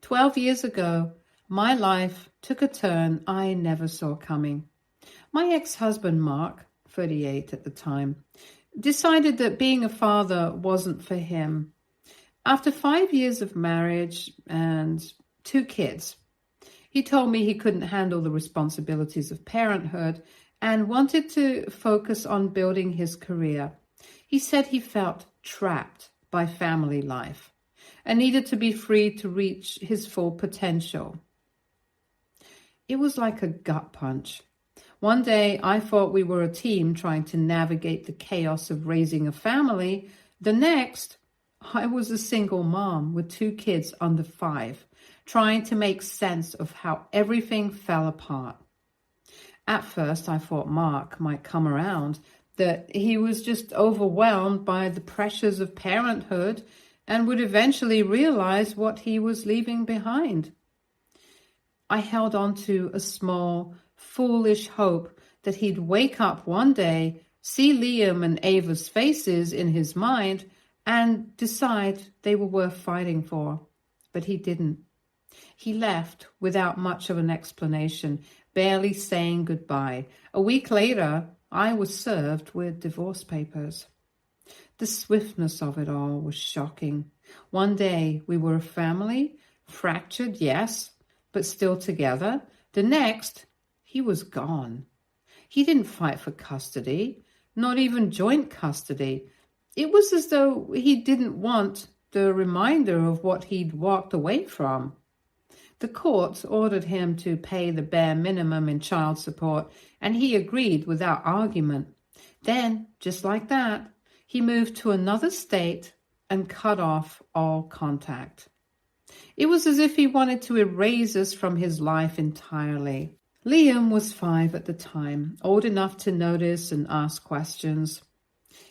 12 years ago, my life took a turn I never saw coming. My ex-husband, Mark, 38 at the time, decided that being a father wasn't for him. After 5 years of marriage and 2 kids, he told me he couldn't handle the responsibilities of parenthood and wanted to focus on building his career. He said he felt trapped by family life and needed to be free to reach his full potential. It was like a gut punch. One day, I thought we were a team trying to navigate the chaos of raising a family. The next, I was a single mom with 2 kids under 5, trying to make sense of how everything fell apart. At first, I thought Mark might come around, that he was just overwhelmed by the pressures of parenthood and would eventually realize what he was leaving behind. I held on to a small, foolish hope that he'd wake up one day, see Liam and Ava's faces in his mind, and decide they were worth fighting for. But he didn't. He left without much of an explanation, barely saying goodbye. A week later, I was served with divorce papers. The swiftness of it all was shocking. One day, we were a family, fractured, yes, but still together. The next, he was gone. He didn't fight for custody, not even joint custody. It was as though he didn't want the reminder of what he'd walked away from. The court ordered him to pay the bare minimum in child support, and he agreed without argument. Then, just like that, he moved to another state and cut off all contact. It was as if he wanted to erase us from his life entirely. Liam was 5 at the time, old enough to notice and ask questions.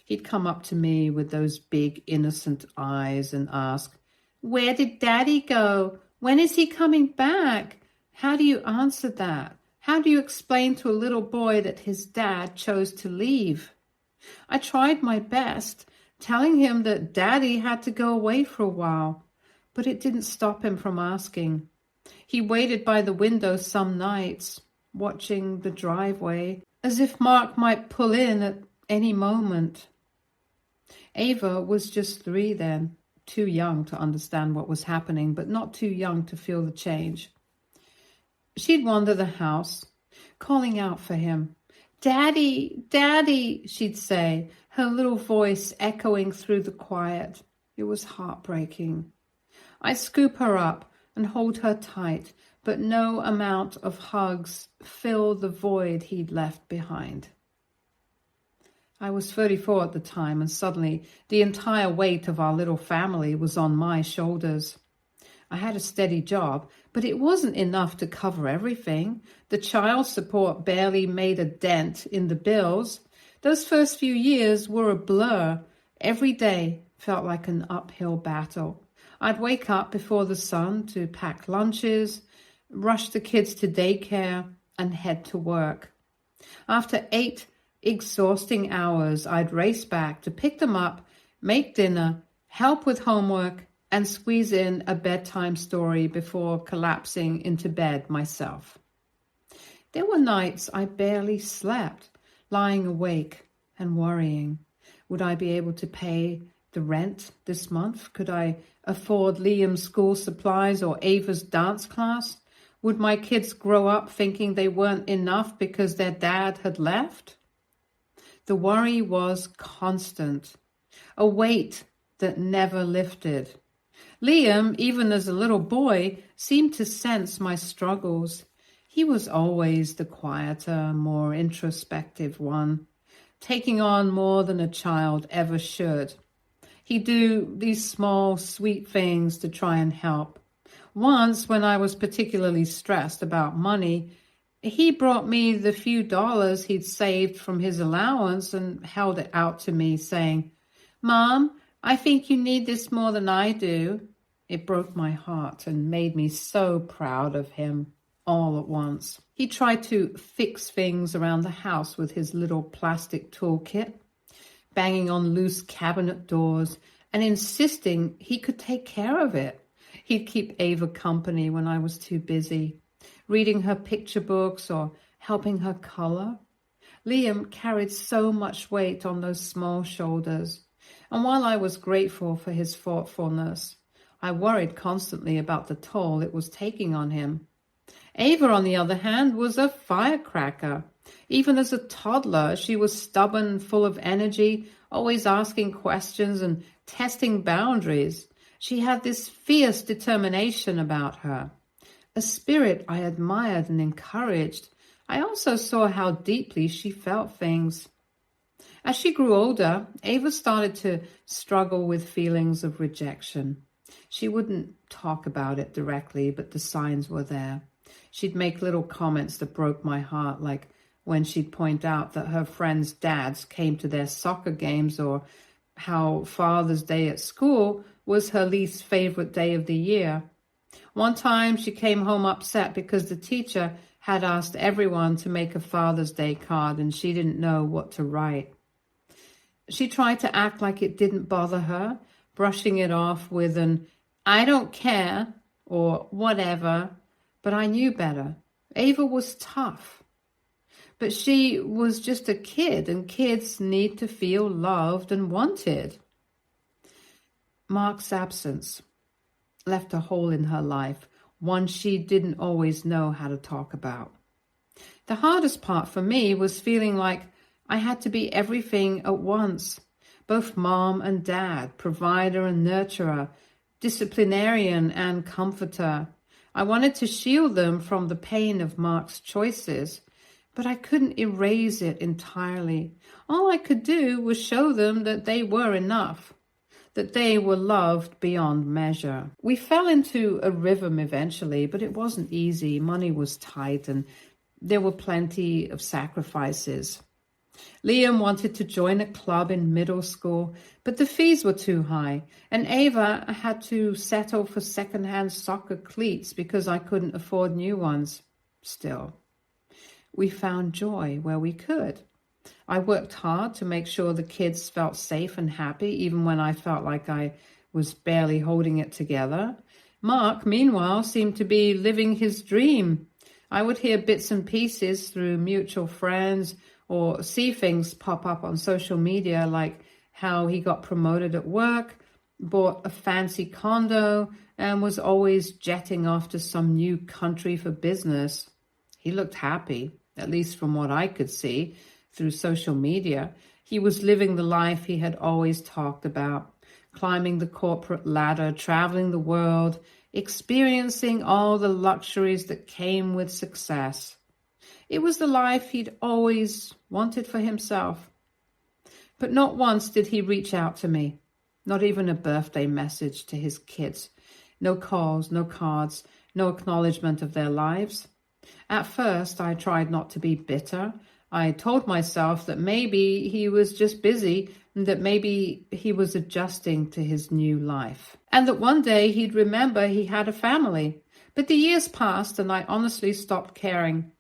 He'd come up to me with those big, innocent eyes and ask, "Where did Daddy go? When is he coming back?" How do you answer that? How do you explain to a little boy that his dad chose to leave? I tried my best, telling him that Daddy had to go away for a while, but it didn't stop him from asking. He waited by the window some nights, watching the driveway, as if Mark might pull in at any moment. Ava was just 3 then, too young to understand what was happening, but not too young to feel the change. She'd wander the house, calling out for him. "Daddy, Daddy," she'd say, her little voice echoing through the quiet. It was heartbreaking. I'd scoop her up and hold her tight, but no amount of hugs filled the void he'd left behind. I was 34 at the time, and suddenly the entire weight of our little family was on my shoulders. I had a steady job, but it wasn't enough to cover everything. The child support barely made a dent in the bills. Those first few years were a blur. Every day felt like an uphill battle. I'd wake up before the sun to pack lunches, rush the kids to daycare, and head to work. After 8 exhausting hours, I'd race back to pick them up, make dinner, help with homework, and squeeze in a bedtime story before collapsing into bed myself. There were nights I barely slept, lying awake and worrying. Would I be able to pay the rent this month? Could I afford Liam's school supplies or Ava's dance class? Would my kids grow up thinking they weren't enough because their dad had left? The worry was constant, a weight that never lifted. Liam, even as a little boy, seemed to sense my struggles. He was always the quieter, more introspective one, taking on more than a child ever should. He'd do these small, sweet things to try and help. Once, when I was particularly stressed about money, he brought me the few dollars he'd saved from his allowance and held it out to me, saying, "Mom, I think you need this more than I do." It broke my heart and made me so proud of him all at once. He tried to fix things around the house with his little plastic toolkit, banging on loose cabinet doors and insisting he could take care of it. He'd keep Ava company when I was too busy, reading her picture books or helping her color. Liam carried so much weight on those small shoulders, and while I was grateful for his thoughtfulness, I worried constantly about the toll it was taking on him. Ava, on the other hand, was a firecracker. Even as a toddler, she was stubborn, full of energy, always asking questions and testing boundaries. She had this fierce determination about her, a spirit I admired and encouraged. I also saw how deeply she felt things. As she grew older, Ava started to struggle with feelings of rejection. She wouldn't talk about it directly, but the signs were there. She'd make little comments that broke my heart, like when she'd point out that her friends' dads came to their soccer games, or how Father's Day at school was her least favorite day of the year. One time she came home upset because the teacher had asked everyone to make a Father's Day card and she didn't know what to write. She tried to act like it didn't bother her, brushing it off with an "I don't care" or "whatever," but I knew better. Ava was tough. But she was just a kid, and kids need to feel loved and wanted. Mark's absence left a hole in her life, one she didn't always know how to talk about. The hardest part for me was feeling like I had to be everything at once, both mom and dad, provider and nurturer, disciplinarian and comforter. I wanted to shield them from the pain of Mark's choices, but I couldn't erase it entirely. All I could do was show them that they were enough, that they were loved beyond measure. We fell into a rhythm eventually, but it wasn't easy. Money was tight and there were plenty of sacrifices. Liam wanted to join a club in middle school, but the fees were too high, and Ava had to settle for secondhand soccer cleats because I couldn't afford new ones. Still, we found joy where we could. I worked hard to make sure the kids felt safe and happy, even when I felt like I was barely holding it together. Mark, meanwhile, seemed to be living his dream. I would hear bits and pieces through mutual friends or see things pop up on social media, like how he got promoted at work, bought a fancy condo, and was always jetting off to some new country for business. He looked happy, at least from what I could see through social media. He was living the life he had always talked about, climbing the corporate ladder, traveling the world, experiencing all the luxuries that came with success. It was the life he'd always wanted for himself. But not once did he reach out to me, not even a birthday message to his kids. No calls, no cards, no acknowledgement of their lives. At first, I tried not to be bitter. I told myself that maybe he was just busy and that maybe he was adjusting to his new life, and that one day he'd remember he had a family. But the years passed and I honestly stopped caring.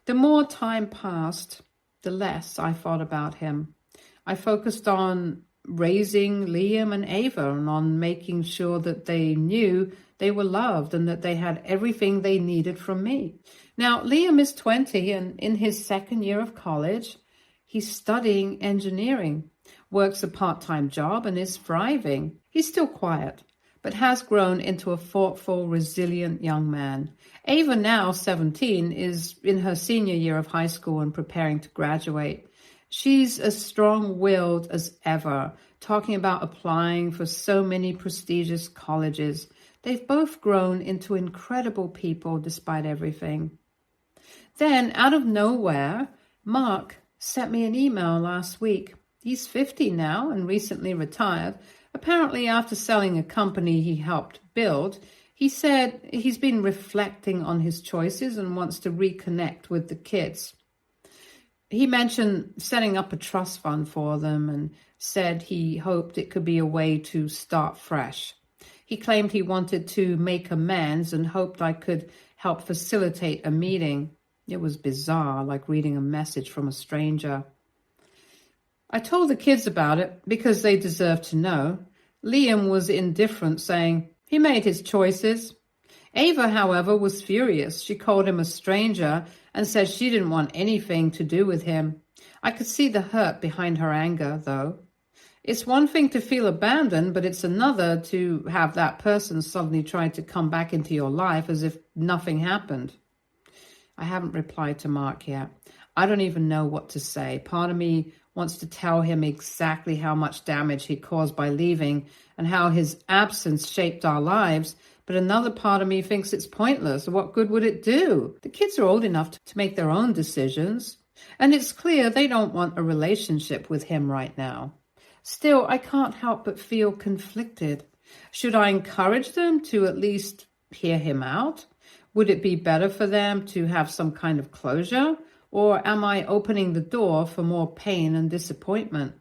The more time passed, the less I thought about him. I focused on raising Liam and Ava and on making sure that they knew they were loved and that they had everything they needed from me. Now, Liam is 20 and in his second year of college. He's studying engineering, works a part-time job, and is thriving. He's still quiet, but has grown into a thoughtful, resilient young man. Ava, now 17, is in her senior year of high school and preparing to graduate. She's as strong-willed as ever, talking about applying for so many prestigious colleges. They've both grown into incredible people despite everything. Then, out of nowhere, Mark sent me an email last week. He's 50 now and recently retired. Apparently, after selling a company he helped build, he said he's been reflecting on his choices and wants to reconnect with the kids. He mentioned setting up a trust fund for them and said he hoped it could be a way to start fresh. He claimed he wanted to make amends and hoped I could help facilitate a meeting. It was bizarre, like reading a message from a stranger. I told the kids about it because they deserved to know. Liam was indifferent, saying, He made his choices. Ava, however, was furious. She called him a stranger and said she didn't want anything to do with him. I could see the hurt behind her anger, though. It's one thing to feel abandoned, but it's another to have that person suddenly try to come back into your life as if nothing happened. I haven't replied to Mark yet. I don't even know what to say. Part of me wants to tell him exactly how much damage he caused by leaving and how his absence shaped our lives, but another part of me thinks it's pointless. What good would it do? The kids are old enough to make their own decisions, and it's clear they don't want a relationship with him right now. Still, I can't help but feel conflicted. Should I encourage them to at least hear him out? Would it be better for them to have some kind of closure? Or am I opening the door for more pain and disappointment?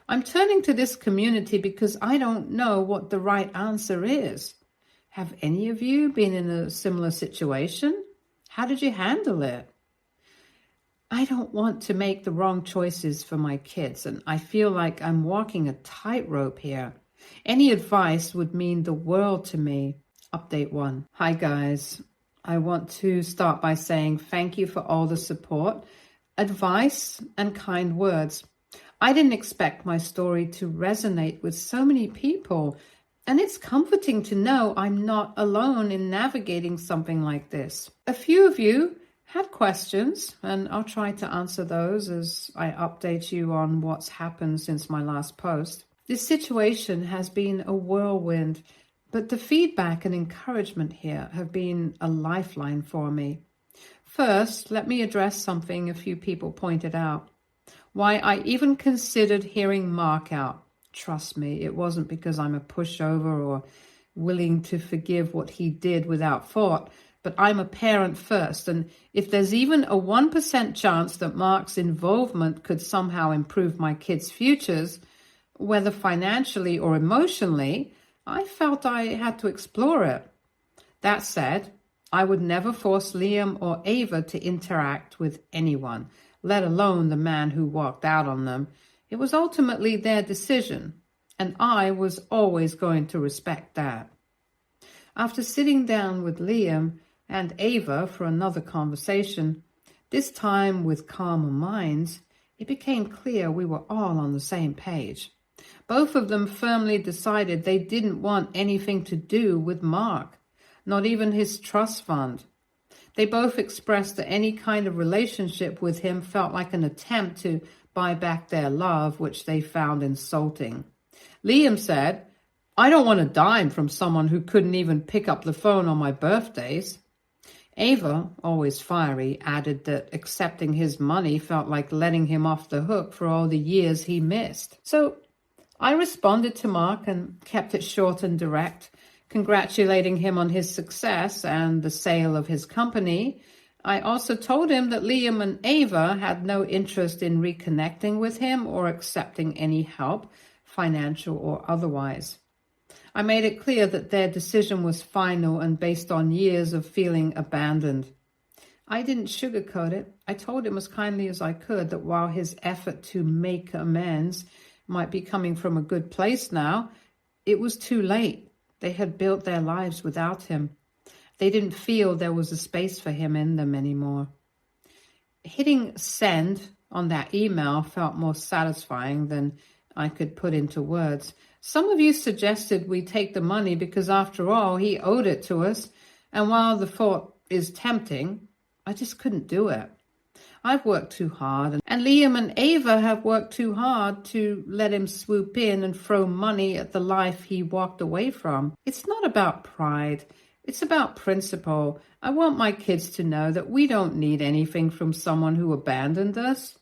I'm turning to this community because I don't know what the right answer is. Have any of you been in a similar situation? How did you handle it? I don't want to make the wrong choices for my kids, and I feel like I'm walking a tightrope here. Any advice would mean the world to me. Update 1. Hi guys. I want to start by saying thank you for all the support, advice, and kind words. I didn't expect my story to resonate with so many people, and it's comforting to know I'm not alone in navigating something like this. A few of you had questions, and I'll try to answer those as I update you on what's happened since my last post. This situation has been a whirlwind, but the feedback and encouragement here have been a lifeline for me. First, let me address something a few people pointed out. Why I even considered hearing Mark out. Trust me, it wasn't because I'm a pushover or willing to forgive what he did without thought, but I'm a parent first, and if there's even a 1% chance that Mark's involvement could somehow improve my kids' futures, whether financially or emotionally, I felt I had to explore it. That said, I would never force Liam or Ava to interact with anyone, let alone the man who walked out on them. It was ultimately their decision, and I was always going to respect that. After sitting down with Liam and Ava for another conversation, this time with calmer minds, it became clear we were all on the same page. Both of them firmly decided they didn't want anything to do with Mark, not even his trust fund. They both expressed that any kind of relationship with him felt like an attempt to buy back their love, which they found insulting. Liam said, "I don't want a dime from someone who couldn't even pick up the phone on my birthdays." Ava, always fiery, added that accepting his money felt like letting him off the hook for all the years he missed. So I responded to Mark and kept it short and direct, congratulating him on his success and the sale of his company. I also told him that Liam and Ava had no interest in reconnecting with him or accepting any help, financial or otherwise. I made it clear that their decision was final and based on years of feeling abandoned. I didn't sugarcoat it. I told him as kindly as I could that while his effort to make amends might be coming from a good place now, it was too late. They had built their lives without him. They didn't feel there was a space for him in them anymore. Hitting send on that email felt more satisfying than I could put into words. Some of you suggested we take the money because, after all, he owed it to us, and while the thought is tempting, I just couldn't do it. I've worked too hard, and Liam and Ava have worked too hard to let him swoop in and throw money at the life he walked away from. It's not about pride. It's about principle. I want my kids to know that we don't need anything from someone who abandoned us.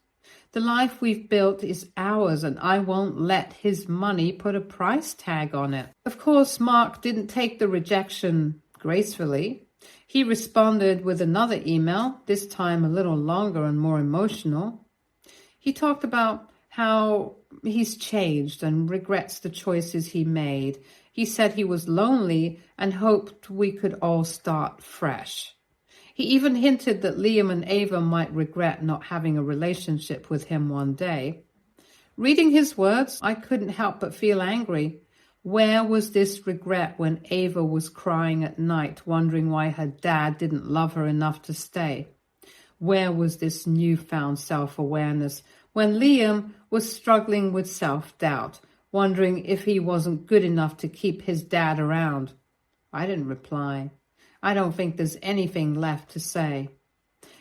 The life we've built is ours, and I won't let his money put a price tag on it. Of course, Mark didn't take the rejection gracefully. He responded with another email, this time a little longer and more emotional. He talked about how he's changed and regrets the choices he made. He said he was lonely and hoped we could all start fresh. He even hinted that Liam and Ava might regret not having a relationship with him one day. Reading his words, I couldn't help but feel angry. Where was this regret when Ava was crying at night, wondering why her dad didn't love her enough to stay? Where was this newfound self-awareness when Liam was struggling with self-doubt, wondering if he wasn't good enough to keep his dad around? I didn't reply. I don't think there's anything left to say.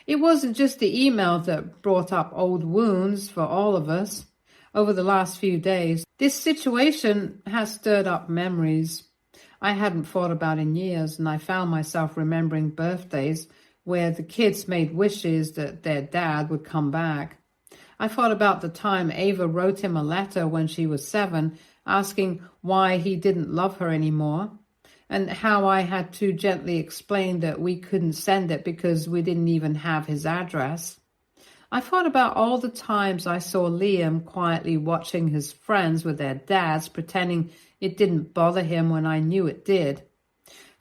It wasn't just the email that brought up old wounds for all of us. Over the last few days, this situation has stirred up memories I hadn't thought about in years, and I found myself remembering birthdays where the kids made wishes that their dad would come back. I thought about the time Ava wrote him a letter when she was 7, asking why he didn't love her anymore, and how I had to gently explain that we couldn't send it because we didn't even have his address. I thought about all the times I saw Liam quietly watching his friends with their dads, pretending it didn't bother him when I knew it did.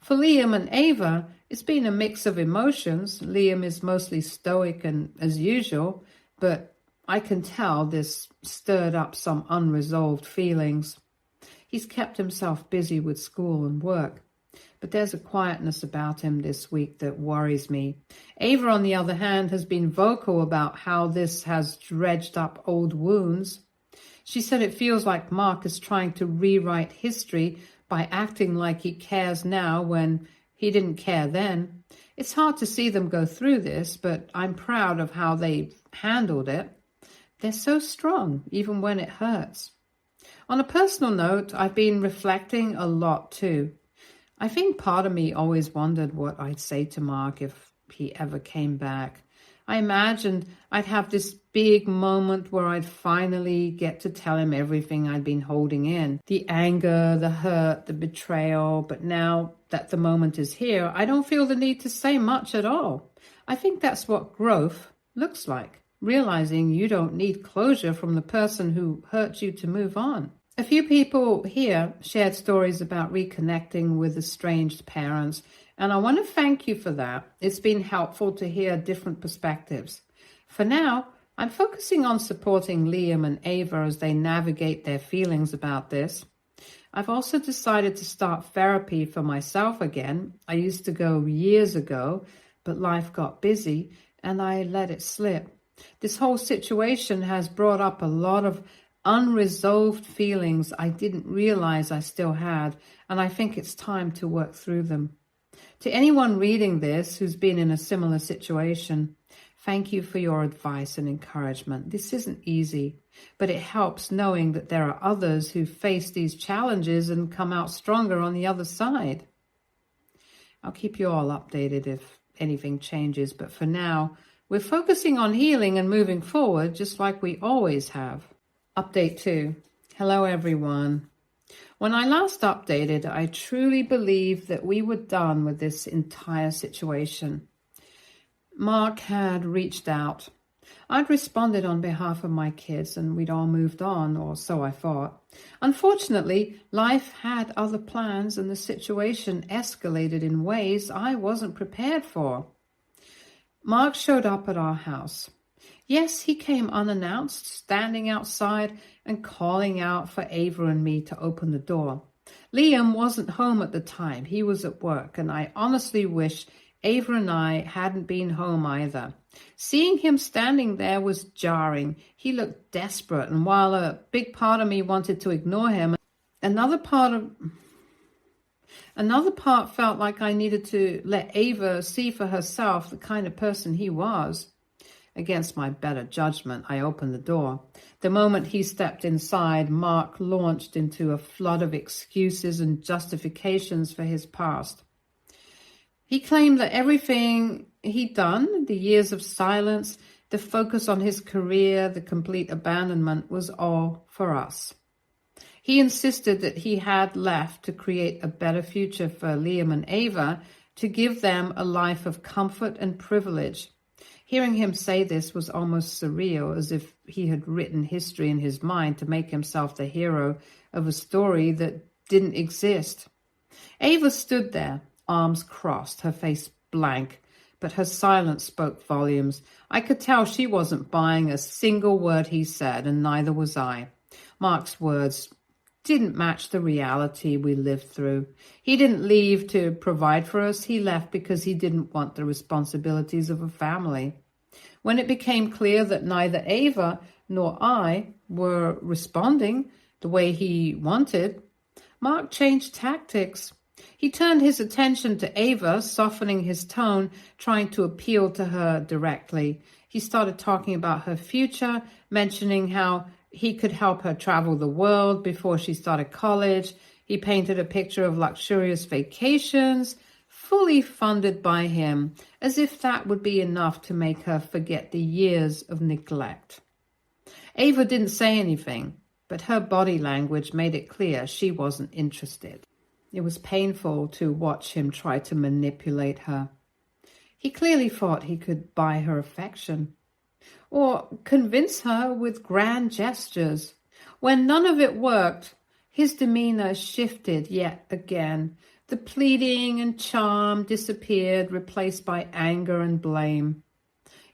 For Liam and Ava, it's been a mix of emotions. Liam is mostly stoic and as usual, but I can tell this stirred up some unresolved feelings. He's kept himself busy with school and work, but there's a quietness about him this week that worries me. Ava, on the other hand, has been vocal about how this has dredged up old wounds. She said it feels like Mark is trying to rewrite history by acting like he cares now when he didn't care then. It's hard to see them go through this, but I'm proud of how they've handled it. They're so strong, even when it hurts. On a personal note, I've been reflecting a lot too. I think part of me always wondered what I'd say to Mark if he ever came back. I imagined I'd have this big moment where I'd finally get to tell him everything I'd been holding in. The anger, the hurt, the betrayal. But now that the moment is here, I don't feel the need to say much at all. I think that's what growth looks like. Realizing you don't need closure from the person who hurt you to move on. A few people here shared stories about reconnecting with estranged parents, and I want to thank you for that. It's been helpful to hear different perspectives. For now, I'm focusing on supporting Liam and Ava as they navigate their feelings about this. I've also decided to start therapy for myself again. I used to go years ago, but life got busy and I let it slip. This whole situation has brought up a lot of unresolved feelings I didn't realize I still had, and I think it's time to work through them. To anyone reading this who's been in a similar situation, thank you for your advice and encouragement. This isn't easy, but it helps knowing that there are others who face these challenges and come out stronger on the other side. I'll keep you all updated if anything changes, but for now, we're focusing on healing and moving forward just like we always have. Update 2. Hello, everyone. When I last updated, I truly believed that we were done with this entire situation. Mark had reached out. I'd responded on behalf of my kids and we'd all moved on, or so I thought. Unfortunately, life had other plans and the situation escalated in ways I wasn't prepared for. Mark showed up at our house. Yes, he came unannounced, standing outside and calling out for Ava and me to open the door. Liam wasn't home at the time. He was at work, and I honestly wish Ava and I hadn't been home either. Seeing him standing there was jarring. He looked desperate, and while a big part of me wanted to ignore him, another part felt like I needed to let Ava see for herself the kind of person he was. Against my better judgment, I opened the door. The moment he stepped inside, Mark launched into a flood of excuses and justifications for his past. He claimed that everything he'd done, the years of silence, the focus on his career, the complete abandonment, was all for us. He insisted that he had left to create a better future for Liam and Ava, to give them a life of comfort and privilege. Hearing him say this was almost surreal, as if he had written history in his mind to make himself the hero of a story that didn't exist. Ava stood there, arms crossed, her face blank, but her silence spoke volumes. I could tell she wasn't buying a single word he said, and neither was I. Mark's words didn't match the reality we lived through. He didn't leave to provide for us. He left because he didn't want the responsibilities of a family. When it became clear that neither Ava nor I were responding the way he wanted, Mark changed tactics. He turned his attention to Ava, softening his tone, trying to appeal to her directly. He started talking about her future, mentioning how he could help her travel the world before she started college. He painted a picture of luxurious vacations, fully funded by him, as if that would be enough to make her forget the years of neglect. Ava didn't say anything, but her body language made it clear she wasn't interested. It was painful to watch him try to manipulate her. He clearly thought he could buy her affection or convince her with grand gestures. When none of it worked, his demeanor shifted yet again. The pleading and charm disappeared, replaced by anger and blame.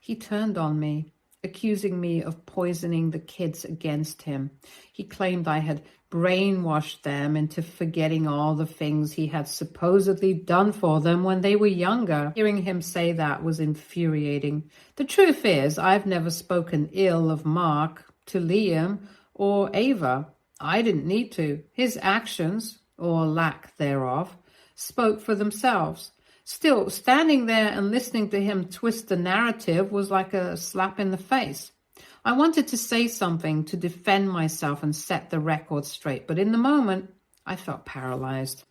He turned on me, accusing me of poisoning the kids against him. He claimed I had brainwashed them into forgetting all the things he had supposedly done for them when they were younger. Hearing him say that was infuriating. The truth is, I've never spoken ill of Mark to Liam or Ava. I didn't need to. His actions, or lack thereof, spoke for themselves. Still, standing there and listening to him twist the narrative was like a slap in the face. I wanted to say something to defend myself and set the record straight, but in the moment, I felt paralyzed.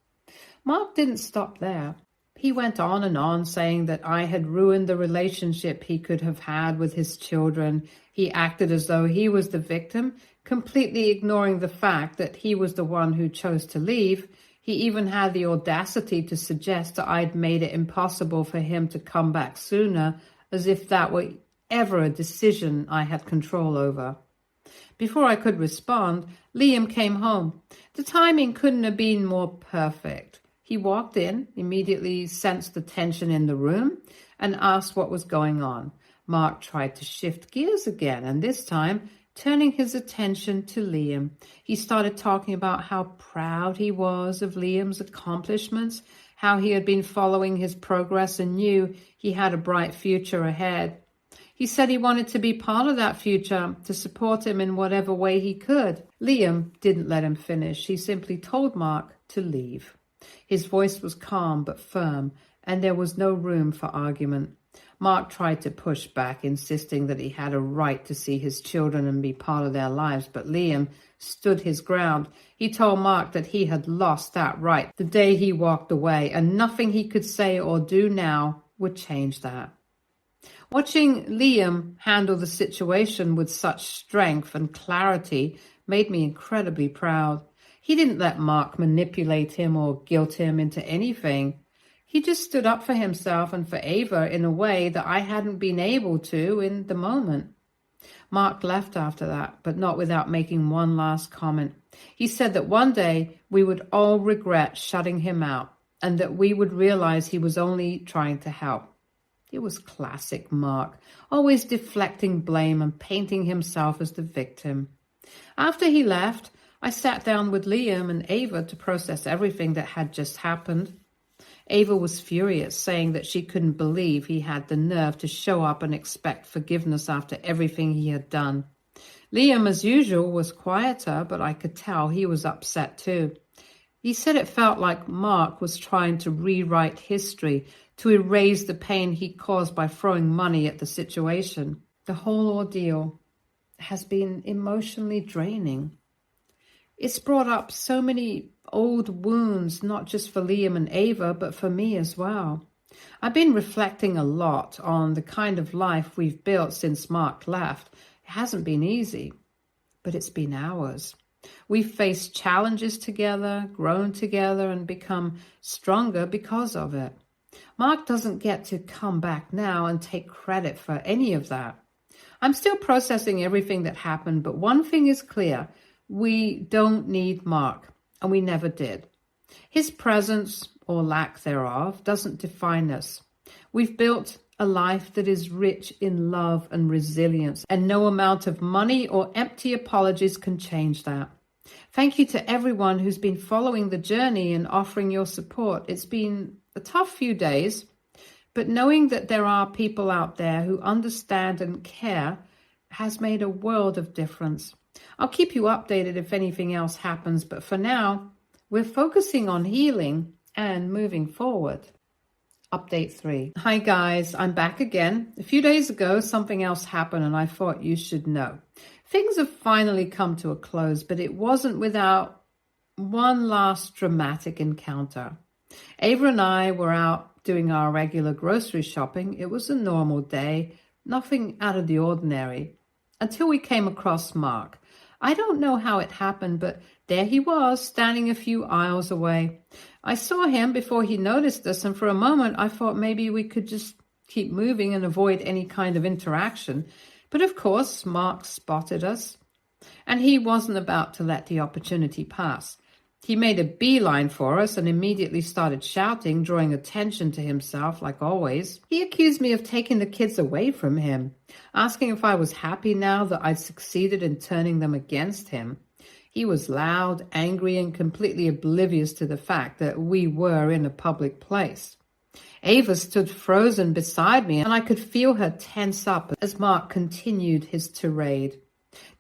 Mark didn't stop there. He went on, saying that I had ruined the relationship he could have had with his children. He acted as though he was the victim, completely ignoring the fact that he was the one who chose to leave. He even had the audacity to suggest that I'd made it impossible for him to come back sooner, as if that were ever a decision I had control over. Before I could respond, Liam came home. The timing couldn't have been more perfect. He walked in, immediately sensed the tension in the room, and asked what was going on. Mark tried to shift gears again, and this time turning his attention to Liam. He started talking about how proud he was of Liam's accomplishments, how he had been following his progress and knew he had a bright future ahead. He said he wanted to be part of that future, to support him in whatever way he could. Liam didn't let him finish. He simply told Mark to leave. His voice was calm but firm, and there was no room for argument. Mark tried to push back, insisting that he had a right to see his children and be part of their lives, but Liam stood his ground. He told Mark that he had lost that right the day he walked away, and nothing he could say or do now would change that. Watching Liam handle the situation with such strength and clarity made me incredibly proud. He didn't let Mark manipulate him or guilt him into anything. He just stood up for himself and for Ava in a way that I hadn't been able to in the moment. Mark left after that, but not without making one last comment. He said that one day we would all regret shutting him out and that we would realize he was only trying to help. It was classic Mark, always deflecting blame and painting himself as the victim. After he left, I sat down with Liam and Ava to process everything that had just happened. Ava was furious, saying that she couldn't believe he had the nerve to show up and expect forgiveness after everything he had done. Liam, as usual, was quieter, but I could tell he was upset too. He said it felt like Mark was trying to rewrite history, to erase the pain he caused by throwing money at the situation. The whole ordeal has been emotionally draining. It's brought up so many old wounds, not just for Liam and Ava, but for me as well. I've been reflecting a lot on the kind of life we've built since Mark left. It hasn't been easy, but it's been ours. We've faced challenges together, grown together, and become stronger because of it. Mark doesn't get to come back now and take credit for any of that. I'm still processing everything that happened, but one thing is clear. We don't need Mark, and we never did. His presence, or lack thereof, doesn't define us. We've built a life that is rich in love and resilience, and no amount of money or empty apologies can change that. Thank you to everyone who's been following the journey and offering your support. It's been a tough few days, but knowing that there are people out there who understand and care has made a world of difference. I'll keep you updated if anything else happens, but for now, we're focusing on healing and moving forward. Update 3. Hi guys, I'm back again. A few days ago, something else happened and I thought you should know. Things have finally come to a close, but it wasn't without one last dramatic encounter. Ava and I were out doing our regular grocery shopping. It was a normal day, nothing out of the ordinary, until we came across Mark. I don't know how it happened, but there he was, standing a few aisles away. I saw him before he noticed us, and for a moment I thought maybe we could just keep moving and avoid any kind of interaction. But of course, Mark spotted us, and he wasn't about to let the opportunity pass. He made a beeline for us and immediately started shouting, drawing attention to himself like always. He accused me of taking the kids away from him, asking if I was happy now that I'd succeeded in turning them against him. He was loud, angry, and completely oblivious to the fact that we were in a public place. Ava stood frozen beside me, and I could feel her tense up as Mark continued his tirade.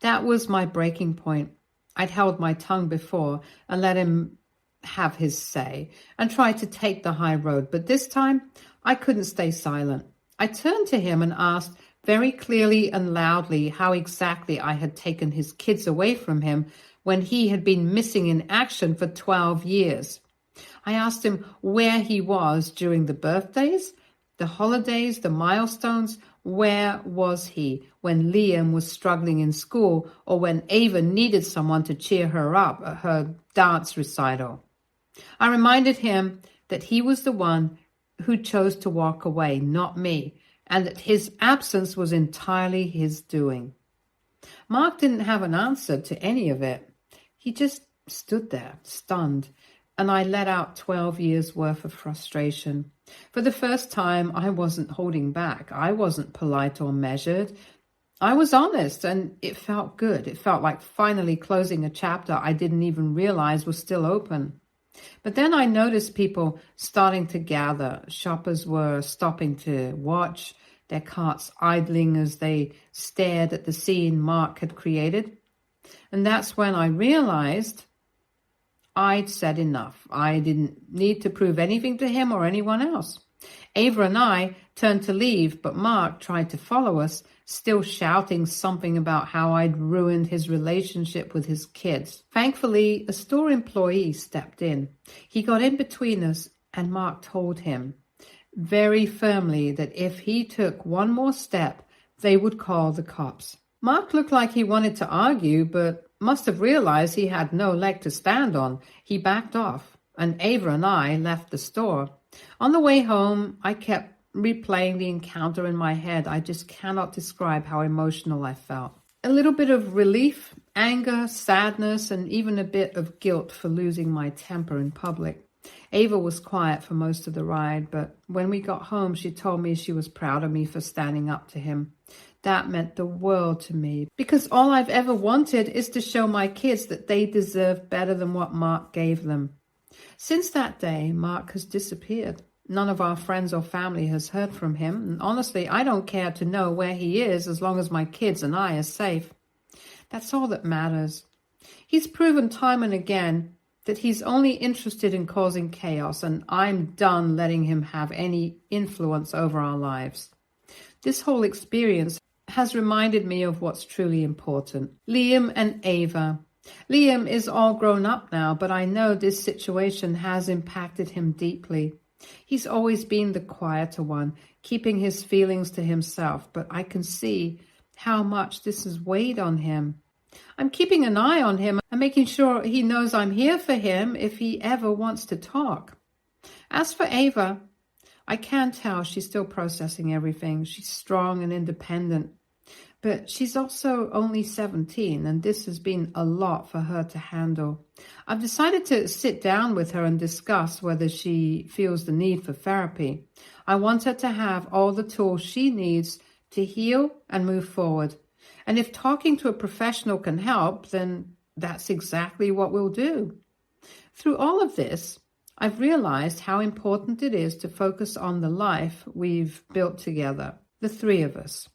That was my breaking point. I'd held my tongue before and let him have his say and tried to take the high road, but this time I couldn't stay silent. I turned to him and asked very clearly and loudly how exactly I had taken his kids away from him when he had been missing in action for 12 years. I asked him where he was during the birthdays, the holidays, the milestones. Where was he when Liam was struggling in school or when Ava needed someone to cheer her up at her dance recital? I reminded him that he was the one who chose to walk away, not me, and that his absence was entirely his doing. Mark didn't have an answer to any of it. He just stood there, stunned, and I let out 12 years' worth of frustration. For the first time, I wasn't holding back. I wasn't polite or measured. I was honest, and it felt good. It felt like finally closing a chapter I didn't even realize was still open. But then I noticed people starting to gather. Shoppers were stopping to watch, their carts idling as they stared at the scene Mark had created. And that's when I realized I'd said enough. I didn't need to prove anything to him or anyone else. Ava and I turned to leave, but Mark tried to follow us, still shouting something about how I'd ruined his relationship with his kids. Thankfully, a store employee stepped in. He got in between us, and Mark told him very firmly that if he took one more step, they would call the cops. Mark looked like he wanted to argue, but must have realized he had no leg to stand on. He backed off, and Ava and I left the store. On the way home, I kept replaying the encounter in my head. I just cannot describe how emotional I felt. A little bit of relief, anger, sadness, and even a bit of guilt for losing my temper in public. Ava was quiet for most of the ride, but when we got home, she told me she was proud of me for standing up to him. That meant the world to me, because all I've ever wanted is to show my kids that they deserve better than what Mark gave them. Since that day, Mark has disappeared. None of our friends or family has heard from him, and honestly, I don't care to know where he is as long as my kids and I are safe. That's all that matters. He's proven time and again that he's only interested in causing chaos, and I'm done letting him have any influence over our lives. This whole experience has reminded me of what's truly important. Liam and Ava. Liam is all grown up now, but I know this situation has impacted him deeply. He's always been the quieter one, keeping his feelings to himself, but I can see how much this has weighed on him. I'm keeping an eye on him and making sure he knows I'm here for him if he ever wants to talk. As for Ava, I can tell she's still processing everything. She's strong and independent, but she's also only 17, and this has been a lot for her to handle. I've decided to sit down with her and discuss whether she feels the need for therapy. I want her to have all the tools she needs to heal and move forward. And if talking to a professional can help, then that's exactly what we'll do. Through all of this, I've realized how important it is to focus on the life we've built together, the three of us.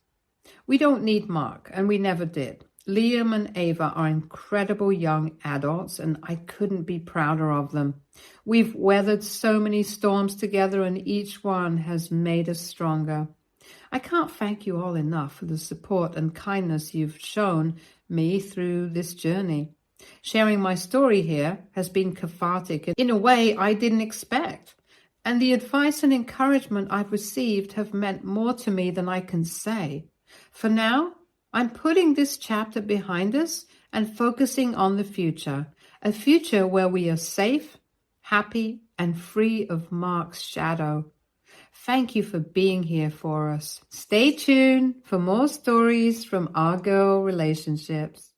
We don't need Mark, and we never did. Liam and Ava are incredible young adults, and I couldn't be prouder of them. We've weathered so many storms together, and each one has made us stronger. I can't thank you all enough for the support and kindness you've shown me through this journey. Sharing my story here has been cathartic in a way I didn't expect, and the advice and encouragement I've received have meant more to me than I can say. For now, I'm putting this chapter behind us and focusing on the future, a future where we are safe, happy, and free of Mark's shadow. Thank you for being here for us. Stay tuned for more stories from our girl relationships.